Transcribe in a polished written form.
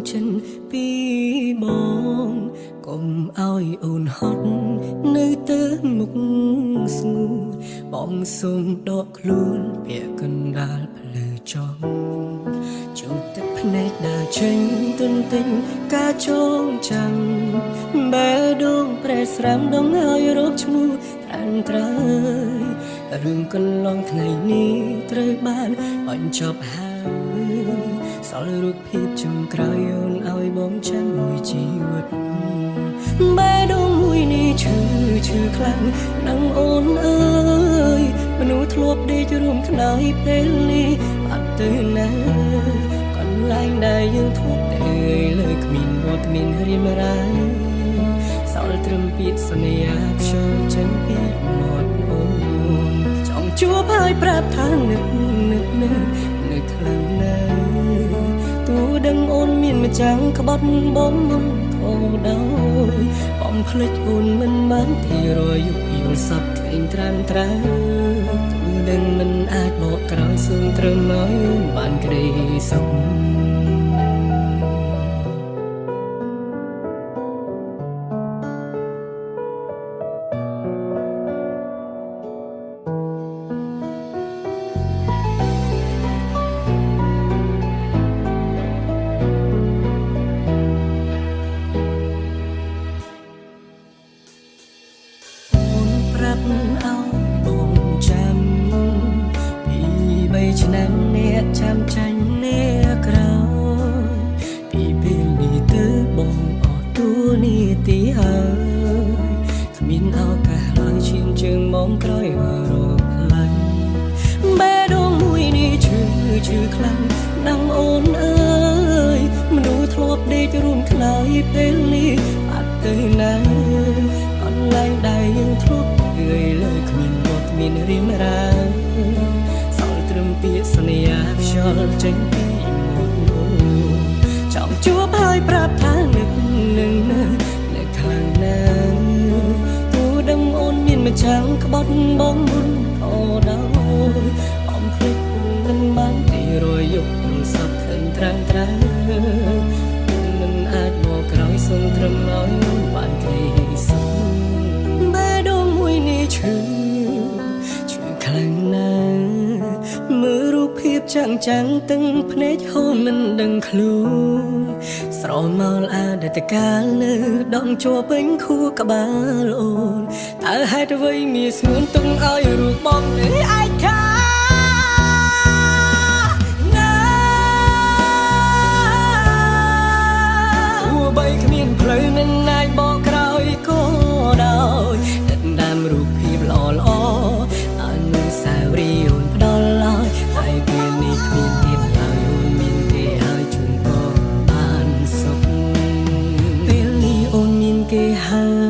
ចិនពីបងកុំឲ្យអូនហត់នៅទៅមុខស្ងួនបងសូមដកខ្លួនពាក់កណ្ដាលផ្លូវចង់ចូលទឹកភ្នែកដើរចេញទន្ទិញការចងចាំបែដងប្រែស្រាំដងឲ្យរកឈ្មោះត្រានត្រើយរឿងកន្លងថ្ងៃនេះត្រូវបានបញ្ចប់ហើយសល់រូបភាពចុងក្រោយអូនឲ្យបងចាំមួយជីវិតបែដងមួយនេះឈឺខ្លាំងនឹងអូនអើយមនុស្សធ្លាប់ដេករួមខ្នើយពេលនេះបាត់ទៅណាកន្លែងដែលយើងធ្លាប់ទៅលើគ្មានវត្តមានរៀមរាយសល់ត្រឹមពាក្យសន្យាខ្យល់ចេញពីមាត់អូនចង់ជួបហើយប្រាប់ថានឹកខ្លាំងណាស់ទោះដឹងអូនមានម្ចាំងក្បត់បងមិនខុសដោយបំភ្លេចអូនមិនបានទីរយប់យល់សពឃើញត្រានត្រើទោះដឹងមិនអាចបកក្រោយសូមត្រឹមឲ្យអូនបានក្ដីសុខឆ្នាំអ្នកចាំចាញ់អ្នកក្រោយពីពេលនេះទៅបងអស់តួនាទីហើយគ្មានឱកាសឡើយឈានជើងមកក្រោយរកផ្លូវបែដងមួយនេះឈឺខ្លាំងណាស់អូនអើយមនុស្សធ្លាប់ដេករួមខ្នើយពេលនេះបាត់ទៅណាកន្លែងដែលយើងធ្លាប់រឿយលើគ្មានវត្តមានរៀមរាពាក្យសន្យាខ្យល់ចេញពីមាត់អូនចង់ជួបហើយប្រាប់ថានឹកខ្លាំងណាស់ទោះដឹងអូនមានម្ចាំងក្បត់បងមុនអូដោយអំភ្លេចអូនមិនបានទីរយប់យល់សពឃើញត្រាំត្រើមិនអាចមកក្រោយសូមត្រឹមឲ្យអូនបានក្ដីសុខបែដងមួយនេះឈឺខ្លាំងណាស់មើលរូបភាពចាំងទាំងភ្នែកហូរមិនដឹងខ្លួនស្រមោលអតីតកាលនៅដងជួពេញខួរក្បាលអូនតើហេតុអ្វីមានស្ងួនទុំឲ្យរូបបងនៅឯកាទោះបីគ្មានផ្លូវមិនអាចបកក្រោយក៏ដោយដិតដាមរូបភាពល្អអនុស្សាវរីយ៍អូនផ្ដល់ឲ្យហើយពេលនេះគ្មានទៀតឡើយអូនមានគេហើយជូនបងបានសុខពេលនេះអូនមានគេហើយ